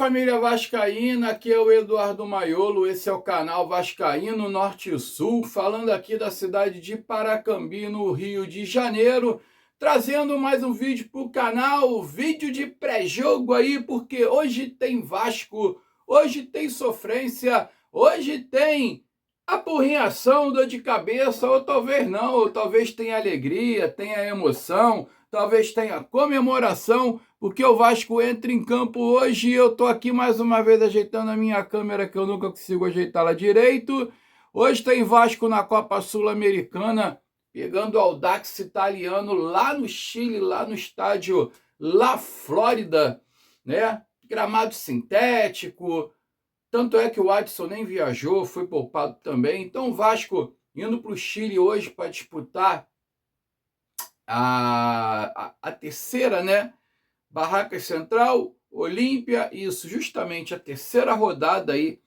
família vascaína, aqui é o Eduardo Maiolo, esse é o canal Vascaíno Norte e Sul, falando aqui da cidade de Paracambi, no Rio de Janeiro, trazendo mais um vídeo para o canal, vídeo de pré-jogo aí, porque hoje tem Vasco, hoje tem sofrência, hoje tem apurrinhação, dor de cabeça, ou talvez não, ou talvez tenha alegria, tenha emoção, talvez tenha comemoração, porque o Vasco entra em campo hoje e eu tô aqui mais uma vez ajeitando a minha câmera, que eu nunca consigo ajeitá-la direito. Hoje tem Vasco na Copa Sul-Americana, pegando o Audax Italiano lá no Chile, lá no estádio La Flórida, né? Gramado sintético, tanto é que o Adson nem viajou, foi poupado também. Então o Vasco indo para o Chile hoje para disputar a terceira, né? Barracas Central, Olímpia, isso, justamente a terceira rodada aí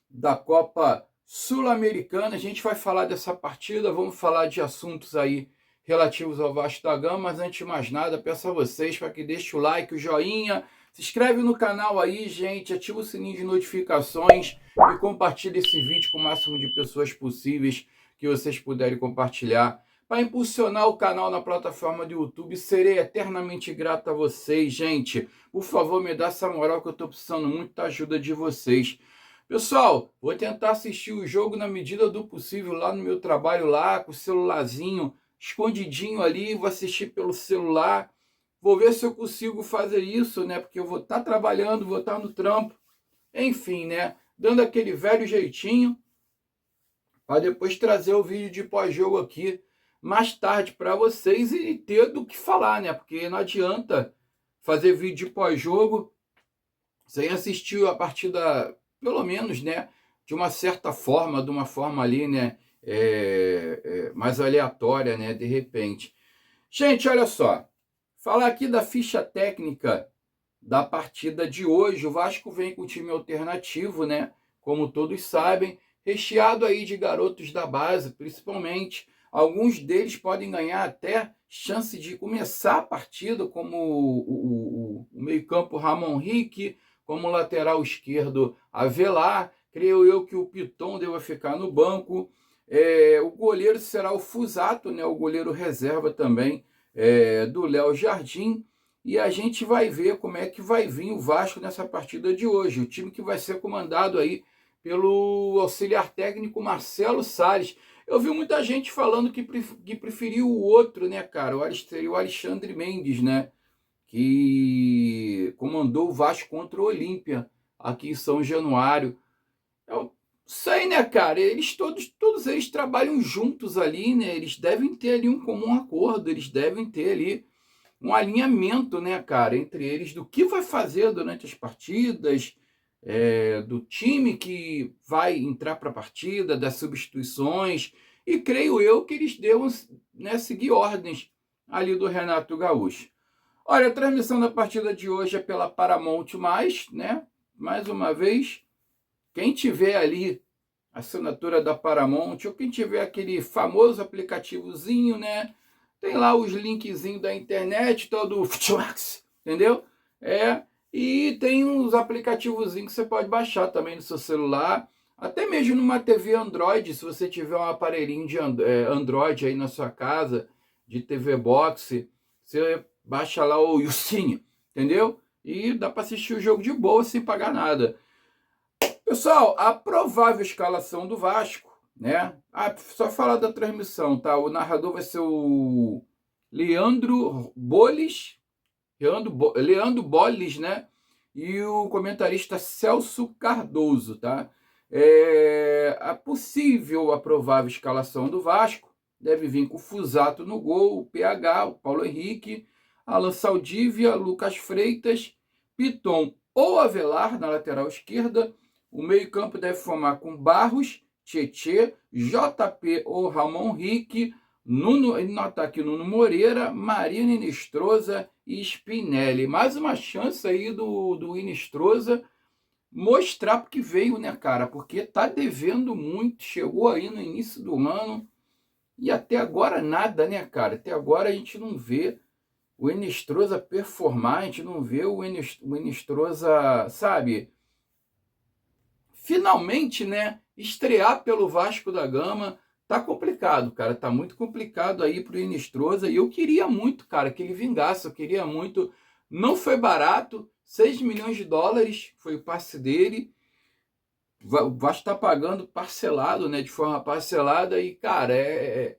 da Copa Sul-Americana. A gente vai falar dessa partida, vamos falar de assuntos aí relativos ao Vasco da Gama, mas antes de mais nada, peço a vocês para que deixem o like, o joinha, se inscreve no canal aí, gente, ativa o sininho de notificações e compartilhe esse vídeo com o máximo de pessoas possíveis que vocês puderem compartilhar. Para impulsionar o canal na plataforma do YouTube, serei eternamente grato a vocês, gente. Por favor, me dá essa moral que eu estou precisando muito da ajuda de vocês. Pessoal, vou tentar assistir o jogo na medida do possível lá no meu trabalho, lá com o celularzinho escondidinho ali, vou assistir pelo celular. Vou ver se eu consigo fazer isso, né? Porque eu vou estar trabalhando, vou estar no trampo. Enfim, né? Dando aquele velho jeitinho para depois trazer o vídeo de pós-jogo aqui mais tarde para vocês e ter do que falar, né? Porque não adianta fazer vídeo de pós-jogo sem assistir a partida, pelo menos, né? De uma certa forma, de uma forma ali, né? Mais aleatória, né? De repente. Gente, olha só. Falar aqui da ficha técnica da partida de hoje. O Vasco vem com o time alternativo, né? Como todos sabem, recheado aí de garotos da base, principalmente. Alguns deles podem ganhar até chance de começar a partida, como o meio-campo Ramon Henrique, como lateral esquerdo Avelar. Creio eu que o Piton deva ficar no banco. O goleiro será o Fusato, né? O goleiro reserva também do Léo Jardim. E a gente vai ver como é que vai vir o Vasco nessa partida de hoje. O time que vai ser comandado aí pelo auxiliar técnico Marcelo Salles. Eu vi muita gente falando que preferiu o outro, né, cara? Seria o Alexandre Mendes, né? Que comandou o Vasco contra o Olímpia, aqui em São Januário. Eu sei, né, cara? Todos eles trabalham juntos ali, né? Eles devem ter ali um comum acordo, eles devem ter ali um alinhamento, né, cara, entre eles do que vai fazer durante as partidas, do time que vai entrar para a partida, das substituições, e creio eu que eles devam, né, seguir ordens ali do Renato Gaúcho. Olha, a transmissão da partida de hoje é pela Paramount+, né? Mais uma vez, quem tiver ali a assinatura da Paramount, ou quem tiver aquele famoso aplicativozinho, né? Tem lá os linkzinhos da internet, todo entendeu? E tem uns aplicativozinhos que você pode baixar também no seu celular, até mesmo numa TV Android, se você tiver um aparelhinho de Android aí na sua casa, de TV Box, você baixa lá o YouCine, entendeu? E dá para assistir o jogo de boa sem pagar nada. Pessoal, a provável escalação do Vasco, né? Só falar da transmissão, tá? O narrador vai ser o Leandro Boles, Leandro Boles, né? E o comentarista Celso Cardoso, tá? A provável escalação do Vasco deve vir com o Fusato no gol, o PH, o Paulo Henrique, Alan Saldívia, Lucas Freitas, Piton ou Avelar na lateral esquerda. O meio-campo deve formar com Barros, Tietê, JP ou Ramon Henrique, no ataque Nuno Moreira, Marino Inestrosa e Spinelli. Mais uma chance aí do Inestrosa mostrar porque veio, né, cara? Porque tá devendo muito, chegou aí no início do ano e até agora nada, né, cara? Até agora a gente não vê o Hinestrosa performar, a gente não vê o Hinestrosa, sabe, finalmente, né, estrear pelo Vasco da Gama. Tá complicado, cara, tá muito complicado aí pro Hinestrosa, e eu queria muito, cara, que ele vingasse, eu queria muito. Não foi barato, 6 milhões de dólares foi o passe dele. O Vasco tá pagando parcelado, né, de forma parcelada, e, cara, é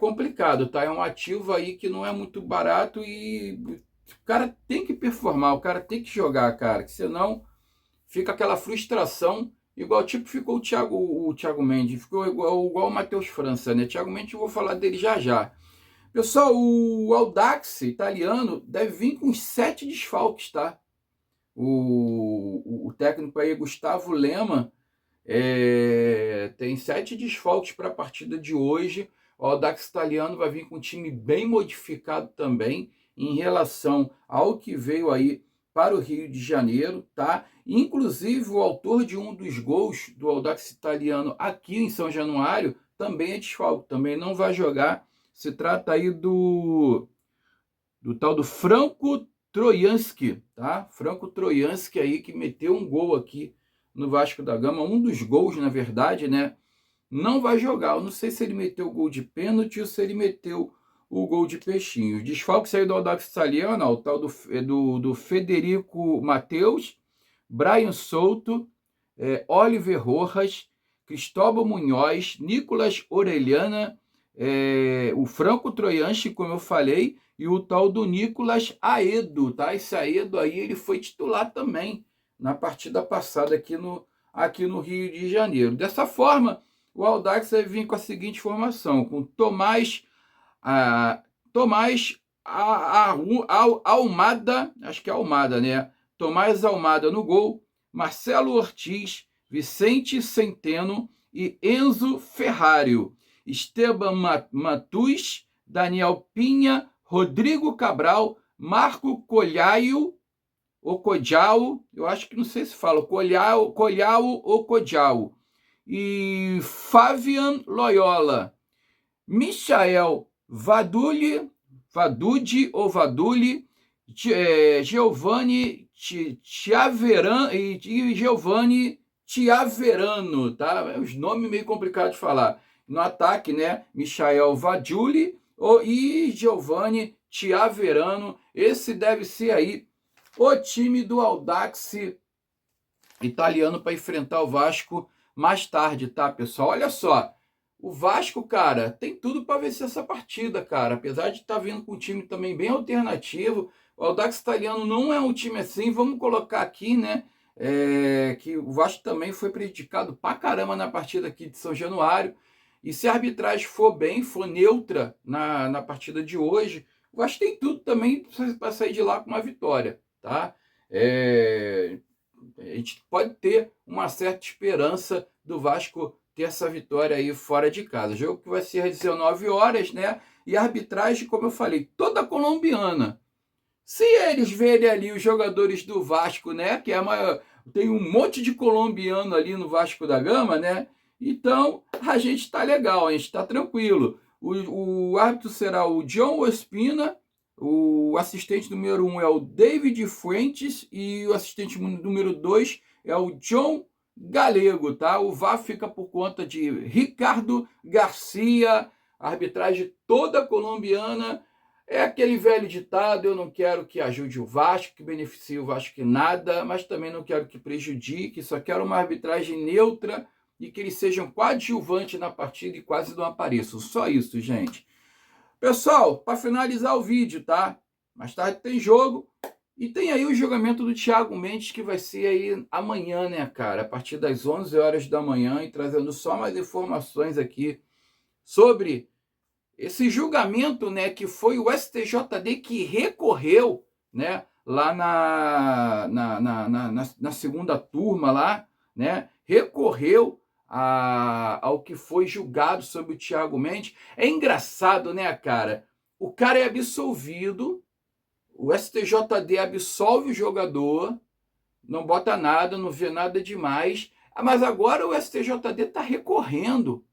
complicado, tá? É um ativo aí que não é muito barato, e o cara tem que performar, o cara tem que jogar, cara, que senão fica aquela frustração, igual tipo ficou o Thiago Mendes, ficou igual o Matheus França, né? Thiago Mendes, eu vou falar dele já já. Pessoal, o Audax italiano deve vir com 7 desfalques, tá? O técnico aí, Gustavo Lema, tem 7 desfalques para a partida de hoje. O Audax italiano vai vir com um time bem modificado também em relação ao que veio aí para o Rio de Janeiro, tá? Inclusive, o autor de um dos gols do Audax italiano aqui em São Januário também é desfalque, também não vai jogar. Se trata aí do tal do Franco Trojanski, tá? Franco Trojanski aí, que meteu um gol aqui no Vasco da Gama, um dos gols, na verdade, né? Não vai jogar. Eu não sei se ele meteu o gol de pênalti ou se ele meteu o gol de peixinho. O desfalque saiu do Audax italiano, ó, o tal do Federico Matheus, Brian Souto, Oliver Rojas, Cristóbal Munhoz, Nicolas Orellana, o Franco Trojanski, como eu falei, e o tal do Nicolas Aedo, tá? Esse Aedo aí, ele foi titular também na partida passada aqui no Rio de Janeiro. Dessa forma, o Audax vai vir com a seguinte formação, com Tomás Almada, acho que é Almada, né? Tomás Almada no gol, Marcelo Ortiz, Vicente Centeno e Enzo Ferrário, Esteban Matus, Daniel Pinha, Rodrigo Cabral, Marco Colhau, eu acho que não sei se fala, Colhau ou Codial, e Fabian Loyola, Michael Vaduli, Giovanni Chiaverano e Giovanni Chiaverano, tá? Os nomes meio complicados de falar. No ataque, né? Michael Vaduli e Giovanni Chiaverano. Esse deve ser aí o time do Audax italiano para enfrentar o Vasco mais tarde, tá, pessoal? Olha só, o Vasco, cara, tem tudo para vencer essa partida, cara. Apesar de estar vindo com um time também bem alternativo, o Audax italiano não é um time assim. Vamos colocar aqui, né, que o Vasco também foi prejudicado pra caramba na partida aqui de São Januário. E se a arbitragem for bem, for neutra na partida de hoje, o Vasco tem tudo também para sair de lá com uma vitória, tá? A gente pode ter uma certa esperança do Vasco ter essa vitória aí fora de casa. Jogo que vai ser às 19 horas, né? E a arbitragem, como eu falei, toda colombiana. Se eles verem ali os jogadores do Vasco, né? Que é tem um monte de colombiano ali no Vasco da Gama, né? Então a gente está legal, a gente está tranquilo. O árbitro será o John Ospina. O assistente número 1 é o David Fuentes e o assistente número 2 é o John Galego, tá? O VAR fica por conta de Ricardo Garcia, a arbitragem toda colombiana. É aquele velho ditado, eu não quero que ajude o Vasco, que beneficie o Vasco em nada, mas também não quero que prejudique, só quero uma arbitragem neutra e que eles sejam coadjuvantes na partida e quase não apareçam. Só isso, gente. Pessoal, para finalizar o vídeo, tá? Mais tarde tem jogo. E tem aí o julgamento do Thiago Mendes, que vai ser aí amanhã, né, cara? A partir das 11 horas da manhã, e trazendo só mais informações aqui sobre esse julgamento, né, que foi o STJD que recorreu, né, lá na segunda turma lá, né, recorreu ao que foi julgado sobre o Thiago Mendes. É engraçado, né, cara? O cara é absolvido, o STJD absolve o jogador, não bota nada, não vê nada demais, mas agora o STJD está recorrendo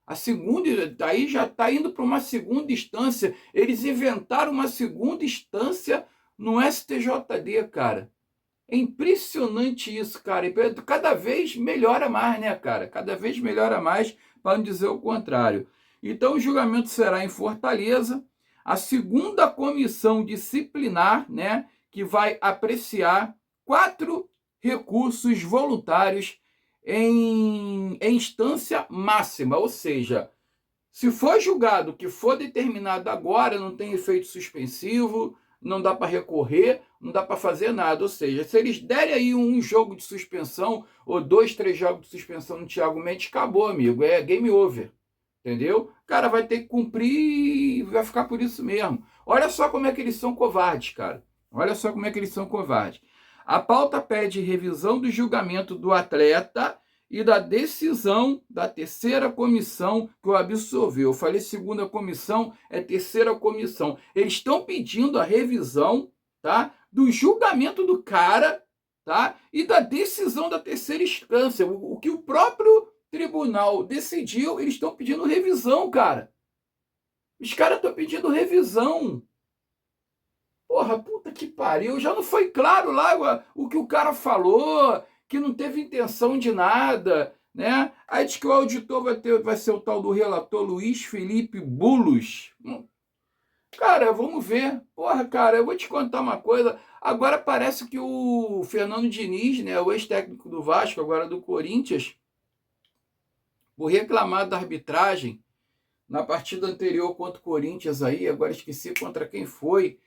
A segunda, aí já está indo para uma segunda instância. Eles inventaram uma segunda instância no STJD, cara. É impressionante isso, cara. E cada vez melhora mais, né, cara? Cada vez melhora mais, para não dizer o contrário. Então, o julgamento será em Fortaleza. A segunda comissão disciplinar, né, que vai apreciar 4 recursos voluntários em instância máxima, ou seja, se for julgado que for determinado agora, não tem efeito suspensivo, não dá para recorrer, não dá para fazer nada. Ou seja, se eles derem aí um jogo de suspensão, ou 2, 3 jogos de suspensão no Thiago Mendes, acabou, amigo. É game over. Entendeu? O cara vai ter que cumprir e vai ficar por isso mesmo. Olha só como é que eles são covardes, cara. Olha só como é que eles são covardes. A pauta pede revisão do julgamento do atleta e da decisão da terceira comissão que o absolveu. Eu falei segunda comissão, é terceira comissão. Eles estão pedindo a revisão, tá, do julgamento do cara, tá, e da decisão da terceira instância. O que o próprio tribunal decidiu, eles estão pedindo revisão, cara. Os caras estão pedindo revisão. Porra, puta que pariu. Já não foi claro lá o que o cara falou, que não teve intenção de nada, né? Aí diz que o auditor vai ser o tal do relator Luiz Felipe Bulos. Cara, vamos ver. Porra, cara, eu vou te contar uma coisa. Agora parece que o Fernando Diniz, né, o ex-técnico do Vasco, agora do Corinthians, por reclamar da arbitragem na partida anterior contra o Corinthians aí, agora esqueci contra quem foi,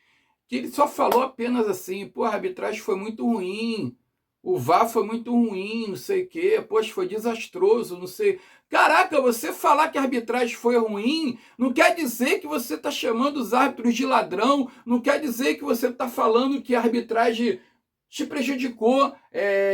que ele só falou apenas assim, pô, a arbitragem foi muito ruim, o VAR foi muito ruim, não sei o quê, poxa, foi desastroso, não sei. Caraca, você falar que a arbitragem foi ruim não quer dizer que você está chamando os árbitros de ladrão, não quer dizer que você está falando que a arbitragem te prejudicou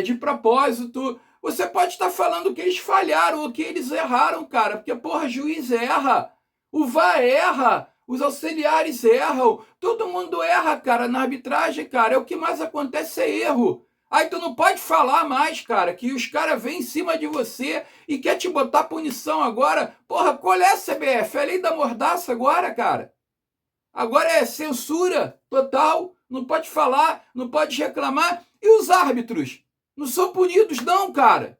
de propósito. Você pode estar falando que eles falharam ou que eles erraram, cara, porque, porra, juiz erra, o VAR erra, os auxiliares erram, todo mundo erra, cara, na arbitragem, cara. É o que mais acontece é erro. Aí tu não pode falar mais, cara, que os caras vêm em cima de você e quer te botar punição agora. Porra, qual é a CBF? É a lei da mordaça agora, cara. Agora é censura total, não pode falar, não pode reclamar. E os árbitros? Não são punidos não, cara.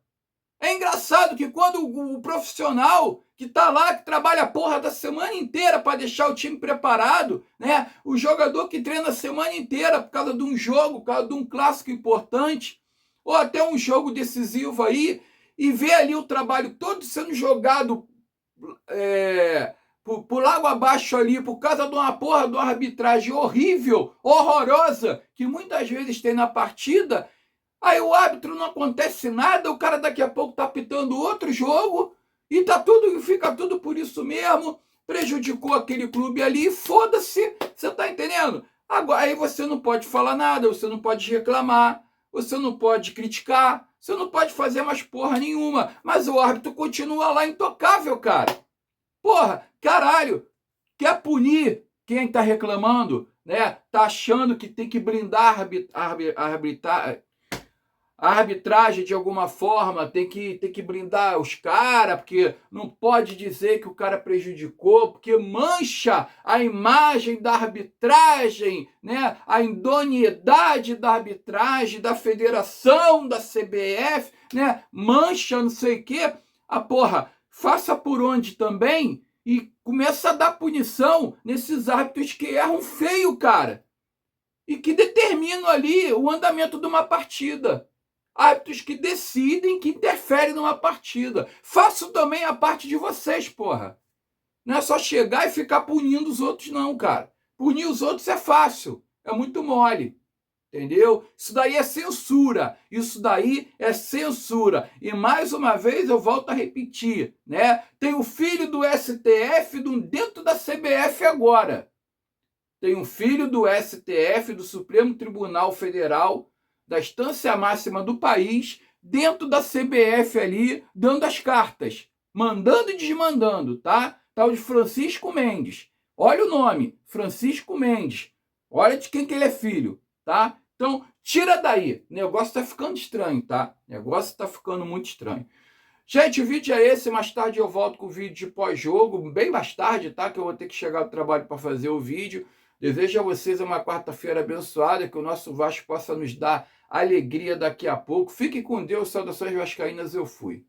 É engraçado que quando o profissional que tá lá, que trabalha a porra da semana inteira para deixar o time preparado, né? O jogador que treina a semana inteira por causa de um jogo, por causa de um clássico importante, ou até um jogo decisivo aí, e vê ali o trabalho todo sendo jogado por água abaixo ali, por causa de uma porra de uma arbitragem horrível, horrorosa, que muitas vezes tem na partida. Aí o árbitro não acontece nada, o cara daqui a pouco tá apitando outro jogo e fica tudo por isso mesmo, prejudicou aquele clube ali, foda-se, você tá entendendo? Agora aí você não pode falar nada, você não pode reclamar, você não pode criticar, você não pode fazer mais porra nenhuma, mas o árbitro continua lá intocável, cara. Porra, caralho, quer punir quem tá reclamando, né? Tá achando que tem que blindar a arbitragem de alguma forma, tem que blindar os caras, porque não pode dizer que o cara prejudicou, porque mancha a imagem da arbitragem, né? A idoneidade da arbitragem, da federação, da CBF, né? Mancha não sei o quê. A porra, faça por onde também e começa a dar punição nesses árbitros que erram feio, cara, e que determinam ali o andamento de uma partida. Árbitros que decidem, que interferem numa partida. Faço também a parte de vocês, porra. Não é só chegar e ficar punindo os outros, não, cara. Punir os outros é fácil, é muito mole. Entendeu? Isso daí é censura. Isso daí é censura. E mais uma vez eu volto a repetir, né? Tem o filho do STF dentro da CBF agora. Tem um filho do STF, do Supremo Tribunal Federal, da instância máxima do país, dentro da CBF ali, dando as cartas, mandando e desmandando, tá? Tal de Francisco Mendes. Olha o nome, Francisco Mendes. Olha de quem que ele é filho, tá? Então, tira daí. O negócio tá ficando estranho, tá? O negócio tá ficando muito estranho. Gente, o vídeo é esse. Mais tarde eu volto com o vídeo de pós-jogo, bem mais tarde, tá? Que eu vou ter que chegar do trabalho para fazer o vídeo. Desejo a vocês uma quarta-feira abençoada, que o nosso Vasco possa nos dar alegria daqui a pouco. Fique com Deus, saudações vascaínas, eu fui.